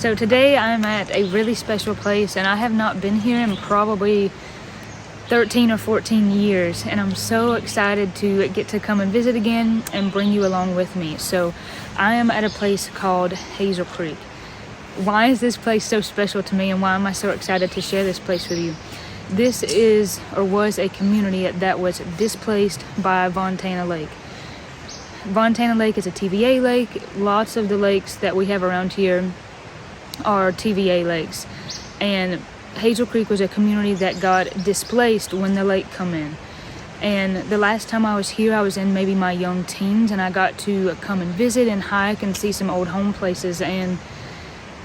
So today I'm at a really special place, and I have not been here in probably 13 or 14 years, and I'm so excited to get to come and visit again and bring you along with me. So I am at a place called Hazel Creek. Why is this place so special to me, and why am I so excited to share this place with you? This is or was a community that was displaced by Fontana Lake. Fontana Lake is a TVA lake. Lots of the lakes that we have around here are TVA lakes, and Hazel Creek was a community that got displaced when the lake come in. And the last time I was here, I was in maybe my young teens, and I got to come and visit and hike and see some old home places, and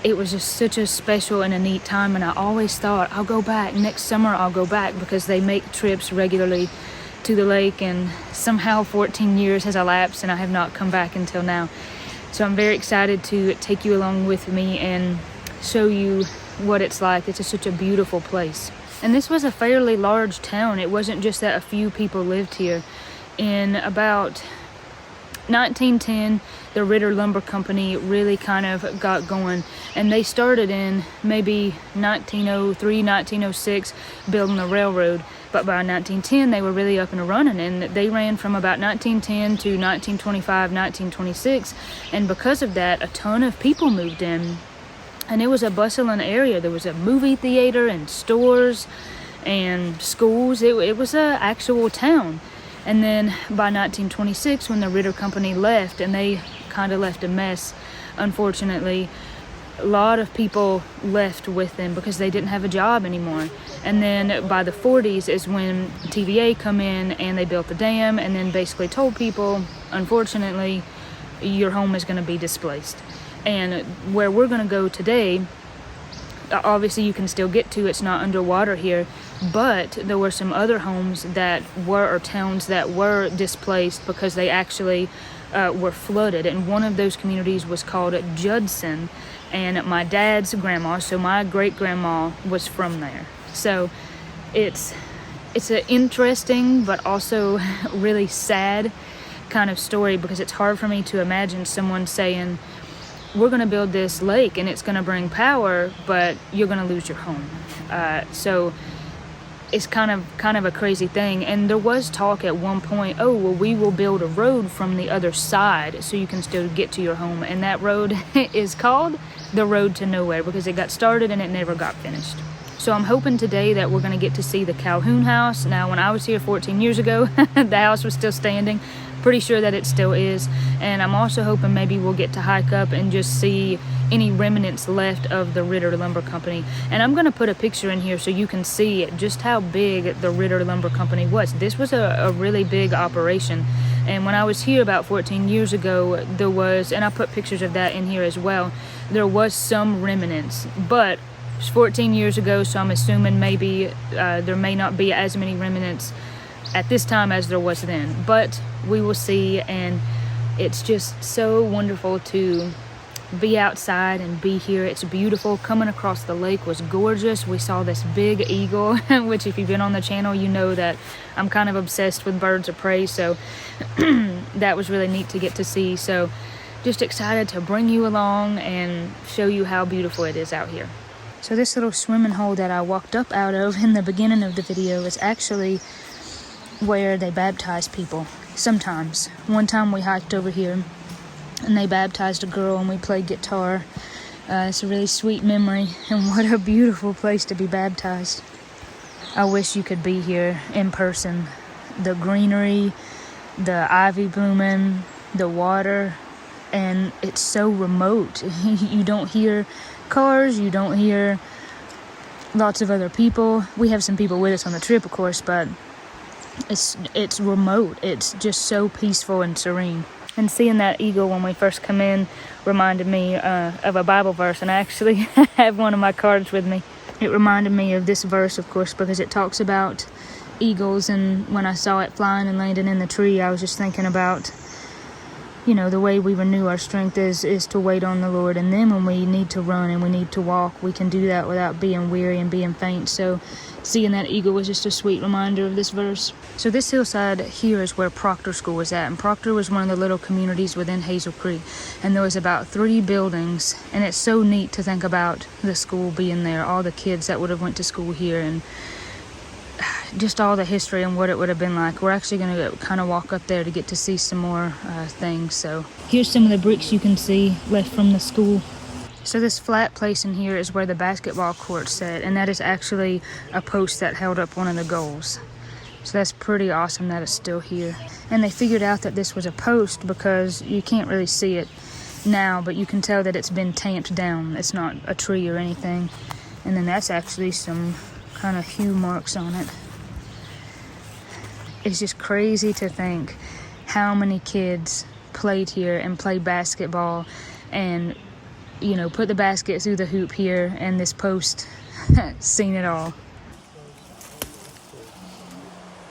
it was just such a special and a neat time. And I always thought, I'll go back next summer, I'll go back, because they make trips regularly to the lake, and somehow 14 years has elapsed and I have not come back until now. So I'm very excited to take you along with me and show you what it's like. It's just such a beautiful place. And this was a fairly large town. It wasn't just that a few people lived here. In about 1910, the Ritter Lumber Company really kind of got going, and they started in maybe 1903, 1906 building the railroad, but by 1910 they were really up and running, and they ran from about 1910 to 1925, 1926, and because of that a ton of people moved in, and it was a bustling area. There was a movie theater and stores and schools. It was a actual town. And then by 1926, when the Ritter Company left, and they kind of left a mess, unfortunately, a lot of people left with them because they didn't have a job anymore. And then by the 40s is when TVA come in and they built the dam, and then basically told people, unfortunately, your home is going to be displaced. And where we're going to go today, obviously you can still get to, it's not underwater here, but there were some other homes that were, or towns that were displaced because they actually were flooded. And one of those communities was called Judson, and my dad's grandma, so my great-grandma, was from there. So it's an interesting but also really sad kind of story, because it's hard for me to imagine someone saying, we're going to build this lake and it's going to bring power, but you're going to lose your home. So it's kind of a crazy thing. And there was talk at one point, oh, well, we will build a road from the other side so you can still get to your home. And that road is called the Road to Nowhere, because it got started and it never got finished. So I'm hoping today that we're going to get to see the Calhoun house. Now, when I was here 14 years ago, the house was still standing. Pretty sure that it still is. And I'm also hoping maybe we'll get to hike up and just see any remnants left of the Ritter Lumber Company. And I'm going to put a picture in here so you can see just how big the Ritter Lumber Company was. This was a really big operation. And when I was here about 14 years ago, there was, and I put pictures of that in here as well, there was some remnants. But it was 14 years ago, so I'm assuming maybe there may not be as many remnants at this time as there was then, but we will see. And it's just so wonderful to be outside and be here. It's beautiful. Coming across the lake was gorgeous. We saw this big eagle, which if you've been on the channel, you know that I'm kind of obsessed with birds of prey, so that was really neat to get to see. So just excited to bring you along and show you how beautiful it is out here. So this little swimming hole that I walked up out of in the beginning of the video is actually where they baptize people sometimes. One time we hiked over here and they baptized a girl and we played guitar. It's a really sweet memory, and what a beautiful place to be baptized. I wish you could be here in person. The greenery, the ivy blooming, the water, and it's so remote. You don't hear cars, you don't hear lots of other people. We have some people with us on the trip, of course, but it's remote. It's just so peaceful and serene. And seeing that eagle when we first come in reminded me of a Bible verse, and I actually have one of my cards with me. It reminded me of this verse, of course, because it talks about eagles, and when I saw it flying and landing in the tree, I was just thinking about you know, the way we renew our strength is to wait on the Lord. And then when we need to run and we need to walk, we can do that without being weary and being faint. So seeing that eagle was just a sweet reminder of this verse. So this hillside here is where Proctor School was at. And Proctor was one of the little communities within Hazel Creek. And there was about 3 buildings. And it's so neat to think about the school being there. All the kids that would have went to school here, and just all the history and what it would have been like. We're actually going to kind of walk up there to get to see some more things. So here's some of the bricks you can see left from the school. So this flat place in here is where the basketball court sat, and that is actually a post that held up one of the goals. So that's pretty awesome that it's still here. And they figured out that this was a post because you can't really see it now, but you can tell that it's been tamped down. It's not a tree or anything. And then that's actually some kind of hue marks on it. It's just crazy to think how many kids played here and played basketball and, you know, put the basket through the hoop here, and this post seen it all.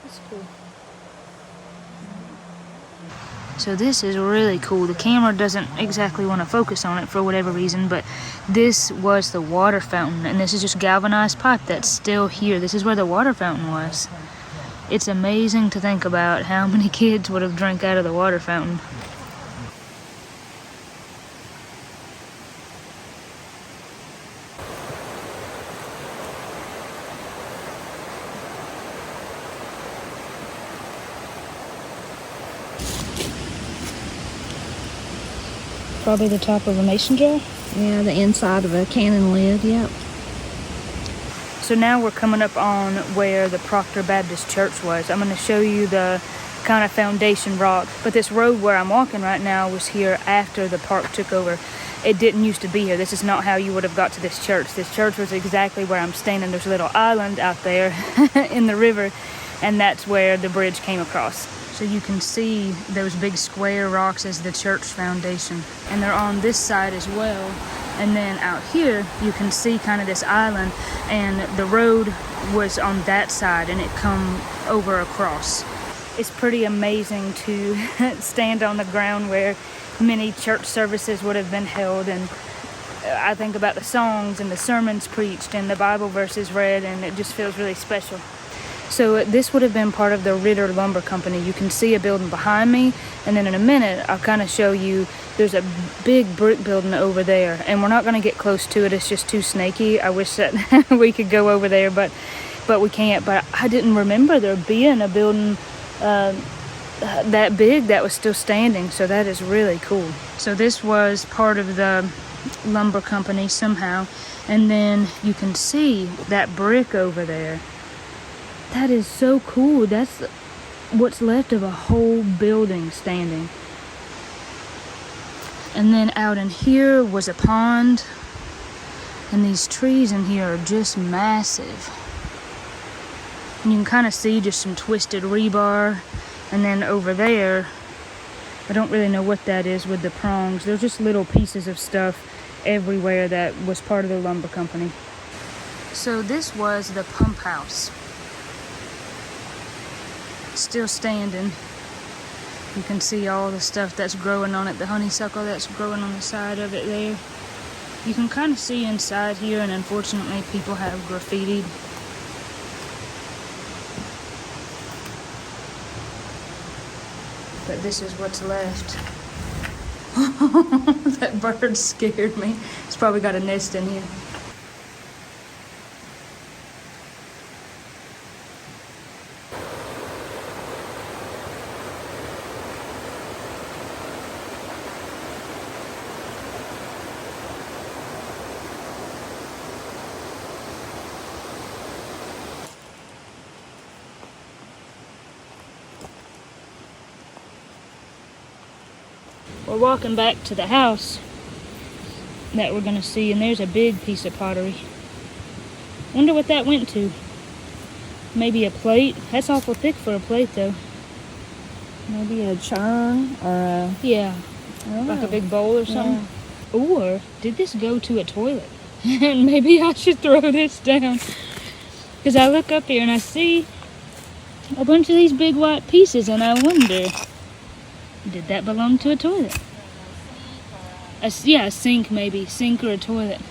That's cool. So this is really cool. The camera doesn't exactly want to focus on it for whatever reason, but this was the water fountain, and this is just galvanized pipe that's still here. This is where the water fountain was. It's amazing to think about how many kids would have drank out of the water fountain. Probably the top of a mason jar? Yeah, the inside of a cannon lid, yep. So now we're coming up on where the Proctor Baptist Church was. I'm going to show you the kind of foundation rock. But this road where I'm walking right now was here after the park took over. It didn't used to be here. This is not how you would have got to this church. This church was exactly where I'm standing. There's a little island out there in the river, and that's where the bridge came across. So you can see those big square rocks as the church foundation. And they're on this side as well. And then out here, you can see kind of this island, and the road was on that side, and it come over across. It's pretty amazing to stand on the ground where many church services would have been held, and I think about the songs and the sermons preached and the Bible verses read, and it just feels really special. So this would have been part of the Ritter Lumber Company. You can see a building behind me, and then in a minute I'll kind of show you there's a big brick building over there, and we're not going to get close to it. It's just too snaky. I wish that we could go over there, but we can't. But I didn't remember there being a building that big that was still standing, so that is really cool. So this was part of the lumber company somehow, and then you can see that brick over there. That is so cool. That's what's left of a whole building standing. And then out in here was a pond, and these trees in here are just massive. And you can kind of see just some twisted rebar. And then over there, I don't really know what that is with the prongs. They're just little pieces of stuff everywhere that was part of the lumber company. So this was the pump house. Still standing. You can see all the stuff that's growing on it, the honeysuckle that's growing on the side of it there. You can kind of see inside here, and unfortunately people have graffitied. But this is what's left. That bird scared me. It's probably got a nest in here. We're walking back to the house that we're gonna see, and there's a big piece of pottery. Wonder what that went to. Maybe a plate. That's awful thick for a plate though. Maybe a churn or a... Yeah, like a big bowl or something. Yeah. Or did this go to a toilet? And maybe I should throw this down. Because I look up here and I see a bunch of these big white pieces, and I wonder Did that belong to a toilet? Yeah, a sink maybe. Sink or a toilet.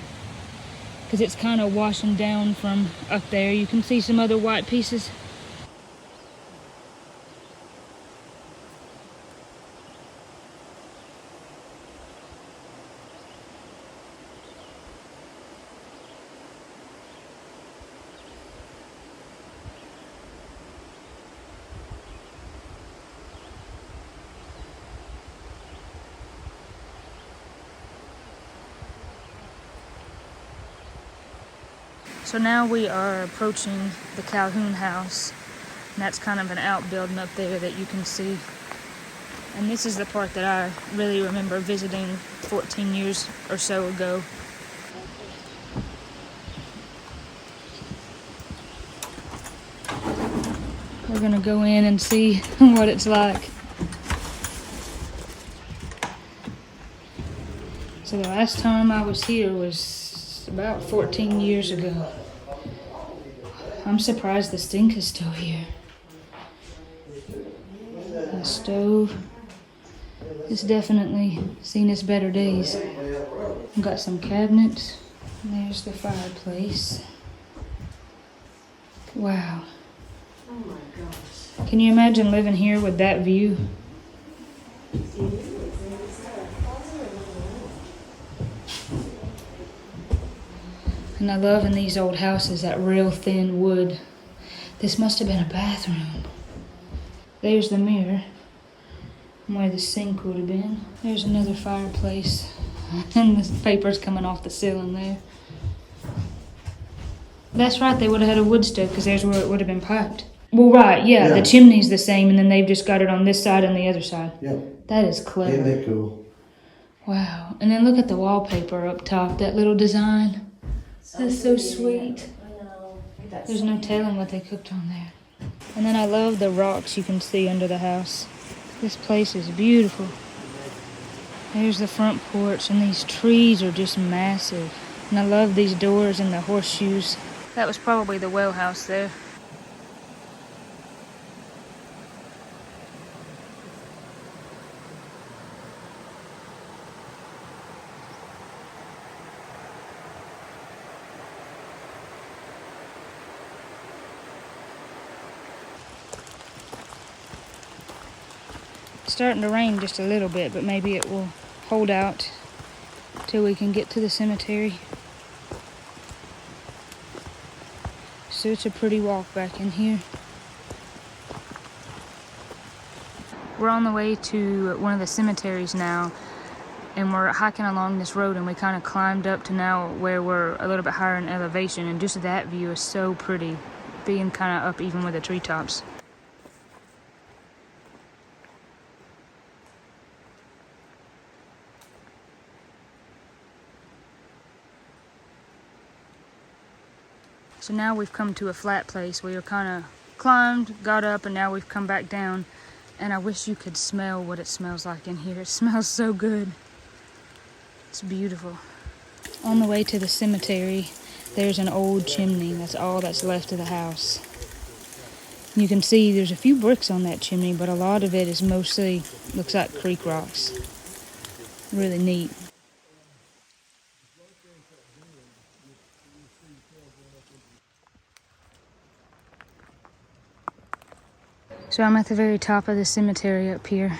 Because it's kind of washing down from up there. You can see some other white pieces. So now we are approaching the Calhoun house, and that's kind of an outbuilding up there that you can see. And this is the part that I really remember visiting 14 years or so ago. We're gonna go in and see what it's like. So the last time I was here was about 14 years ago. I'm surprised the sink is still here. The stove has definitely seen its better days. I've got some cabinets. And there's the fireplace. Wow. Oh my gosh. Can you imagine living here with that view? And I love in these old houses that real thin wood. This must have been a bathroom. There's the mirror, where the sink would have been. There's another fireplace, and the paper's coming off the ceiling there. That's right, they would have had a wood stove because there's where it would have been piped. Well, right, yeah, the chimney's the same, and then they've just got it on this side and the other side. Yep. That is clever. Isn't that cool? Wow. And then look at the wallpaper up top, that little design. That's so sweet. I know. There's no telling what they cooked on there. And then I love the rocks you can see under the house. This place is beautiful. There's the front porch, and these trees are just massive. And I love these doors and the horseshoes. That was probably the well house there. It's starting to rain just a little bit, but maybe it will hold out till we can get to the cemetery. Such a pretty walk back in here. We're on the way to one of the cemeteries now, and we're hiking along this road, and we kind of climbed up to now where we're a little bit higher in elevation, and just that view is so pretty, being kind of up even with the treetops. So now we've come to a flat place where you're kind of climbed, got up, and now we've come back down. And I wish you could smell what it smells like in here. It smells so good. It's beautiful. On the way to the cemetery, there's an old chimney. That's all that's left of the house. You can see there's a few bricks on that chimney, but a lot of it is mostly, looks like creek rocks. Really neat. So I'm at the very top of the cemetery up here.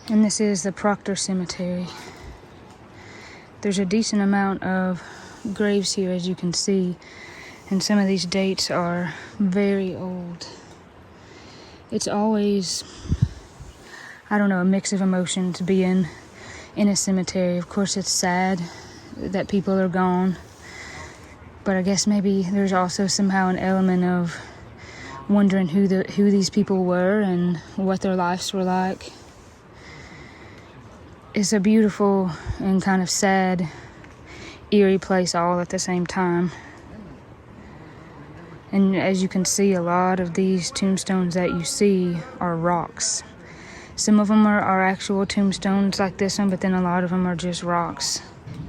And this is the Proctor Cemetery. There's a decent amount of graves here, as you can see. And some of these dates are very old. It's always, I don't know, a mix of emotions being in a cemetery. Of course, it's sad that people are gone. But I guess maybe there's also somehow an element of wondering who these people were and what their lives were like. It's a beautiful and kind of sad, eerie place all at the same time. And as you can see, a lot of these tombstones that you see are rocks. Some of them are actual tombstones like this one, but then a lot of them are just rocks.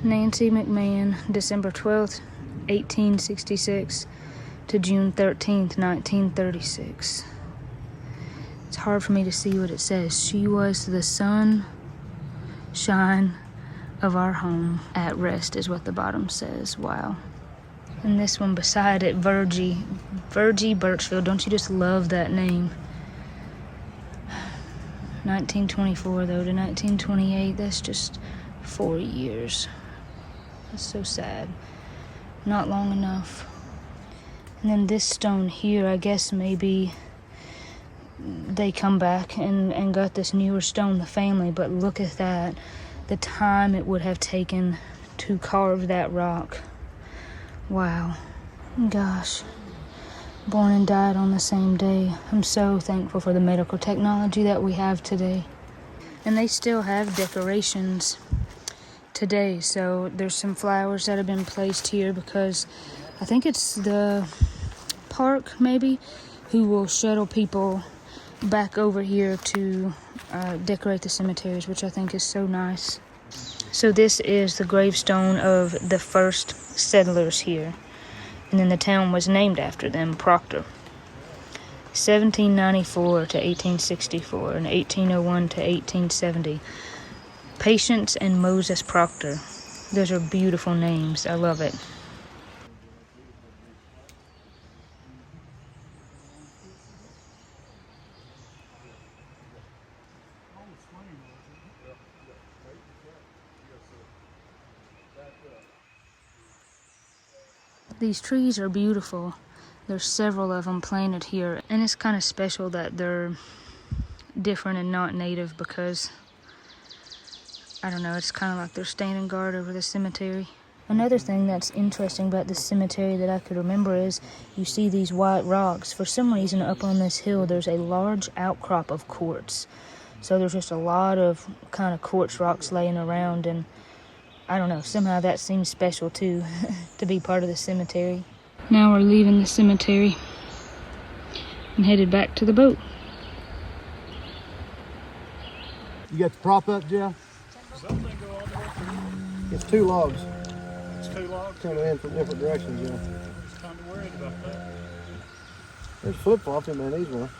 Nancy McMahon, December 12th, 1866 to June 13th, 1936. It's hard for me to see what it says. She was the sunshine of our home. At rest is what the bottom says. Wow. And this one beside it, Virgie Birchfield. Don't you just love that name? 1924 though to 1928. That's just 4 years. That's so sad. Not long enough. And then this stone here, I guess maybe they come back and got this newer stone, the family, but look at that. The time it would have taken to carve that rock. Wow. Gosh. Born and died on the same day. I'm so thankful for the medical technology that we have today. And they still have decorations today. So there's some flowers that have been placed here because I think it's the park maybe who will shuttle people back over here to decorate the cemeteries, which I think is so nice. So this is the gravestone of the first settlers here, and then the town was named after them, Proctor. 1794 to 1864 and 1801 to 1870. Patience and Moses Proctor. Those are beautiful names. I love it. These trees are beautiful. There's several of them planted here, and it's kind of special that they're different and not native because, I don't know, it's kind of like they're standing guard over the cemetery. Another thing that's interesting about this cemetery that I could remember is you see these white rocks. For some reason up on this hill there's a large outcrop of quartz. So there's just a lot of kind of quartz rocks laying around, and I don't know, somehow that seems special too, to be part of the cemetery. Now we're leaving the cemetery and headed back to the boat. You got the prop up, Jeff? It's 2 logs. It's 2 logs. Coming in from different directions, Jeff. Just kind of worried about that. There's flip-flops in there, these ones.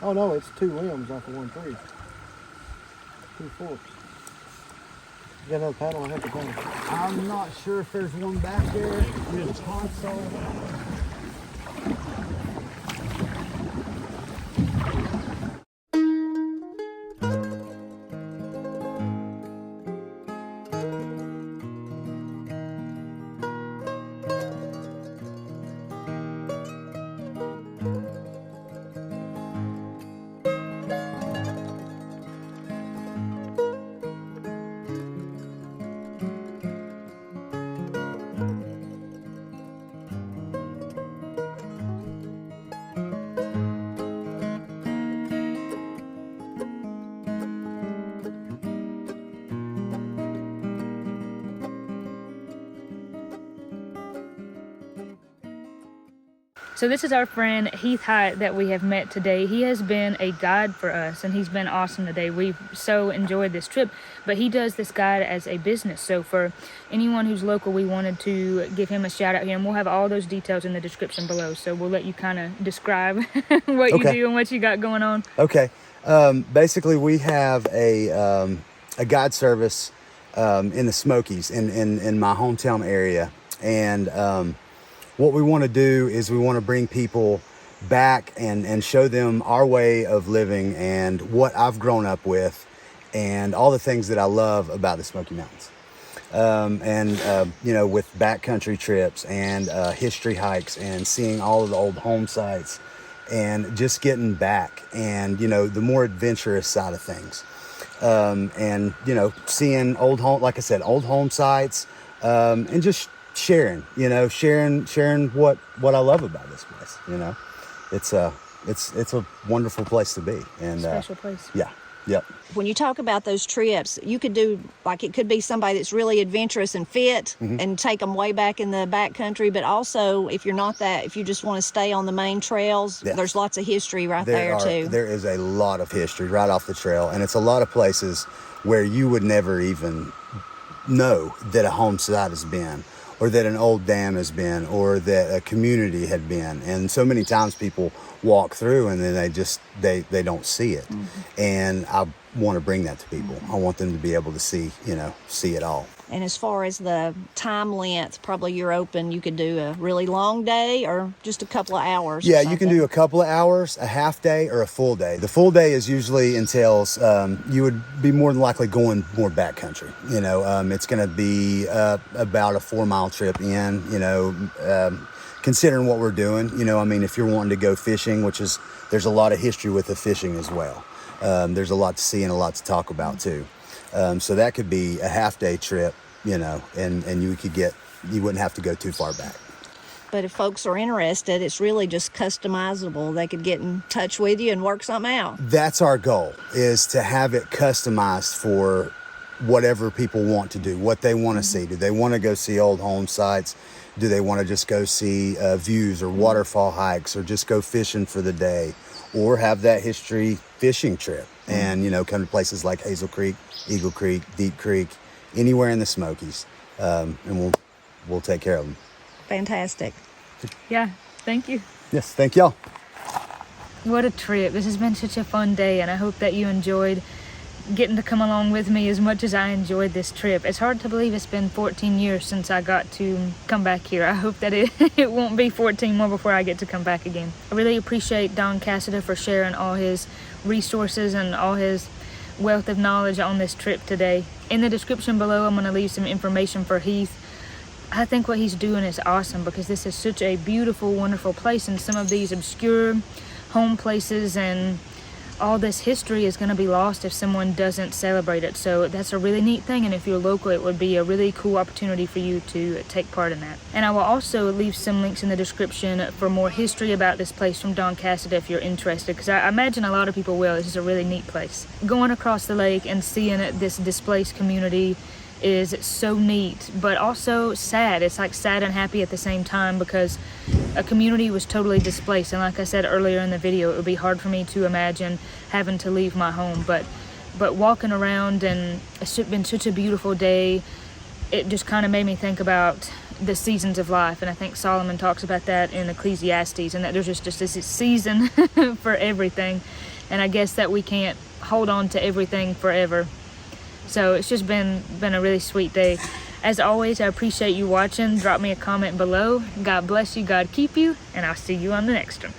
Oh no, it's 2 limbs off of 1 tree. 2 forks. You got another paddle? I have to paddle. I'm not sure if there's one back there in the console. So this is our friend Heath Hyatt that we have met today. He has been a guide for us, and he's been awesome today. We've so enjoyed this trip, but he does this guide as a business. So for anyone who's local, we wanted to give him a shout out here, and we'll have all those details in the description below. So we'll let you kind of describe what you do and what you got going on. Okay. Basically, we have a guide service in the Smokies in my hometown area, and what we want to do is we want to bring people back and show them our way of living and what I've grown up with and all the things that I love about the Smoky Mountains. You know, with backcountry trips and history hikes and seeing all of the old home sites and just getting back and, you know, the more adventurous side of things. And, you know, seeing old home, like I said, old home sites, and just sharing what I love about this place. You know, it's a wonderful place to be, and Special place. Yeah. Yep. When you talk about those trips, you could do, like, it could be somebody that's really adventurous and fit and take them way back in the backcountry. But also, if you're not that, if you just want to stay on the main trails, Yes. there's lots of history there too. There is a lot of history right off the trail, and it's a lot of places where you would never even know that a home site has been, or that an old dam has been, or that a community had been. And so many times people walk through and then they don't see it. And I want to bring that to people. I want them to be able to see it all. And as far as the time length, probably you're open, you could do a really long day or just a couple of hours. Yeah, you can do a couple of hours, a half day, or a full day. The full day is usually entails, you would be more than likely going more backcountry. It's going to be about a 4-mile trip in, considering what we're doing. If you're wanting to go fishing, there's a lot of history with the fishing as well. There's a lot to see and a lot to talk about too. So that could be a half-day trip, and you wouldn't have to go too far back. But if folks are interested, it's really just customizable. They could get in touch with you and work something out. That's our goal, is to have it customized for whatever people want to do, what they want to see. Do they want to go see old home sites? Do they want to just go see views or waterfall hikes, or just go fishing for the day, or have that history fishing trip and, come to places like Hazel Creek, Eagle Creek, Deep Creek, anywhere in the Smokies, and we'll take care of them. Fantastic. Yeah, thank you. Yes, thank y'all. What a trip. This has been such a fun day, and I hope that you enjoyed getting to come along with me as much as I enjoyed this trip. It's hard to believe it's been 14 years since I got to come back here. I hope that it won't be 14 more before I get to come back again. I really appreciate Don Casada for sharing all his resources and all his wealth of knowledge on this trip today. In the description below, I'm going to leave some information for Heath. I think what he's doing is awesome, because this is such a beautiful, wonderful place, and some of these obscure home places and all this history is going to be lost if someone doesn't celebrate it. So that's a really neat thing, and if you're local, it would be a really cool opportunity for you to take part in that. And I will also leave some links in the description for more history about this place from Don Casada if you're interested, because I imagine a lot of people will. This is a really neat place. Going across the lake and seeing this displaced community is so neat, but also sad. It's like sad and happy at the same time, because a community was totally displaced, and like I said earlier in the video, it would be hard for me to imagine having to leave my home, but walking around, and it's been such a beautiful day. It just kind of made me think about the seasons of life, and I think Solomon talks about that in Ecclesiastes, and that there's just this season for everything, and I guess that we can't hold on to everything forever. So it's just been a really sweet day. As always, I appreciate you watching. Drop me a comment below. God bless you, God keep you, and I'll see you on the next one.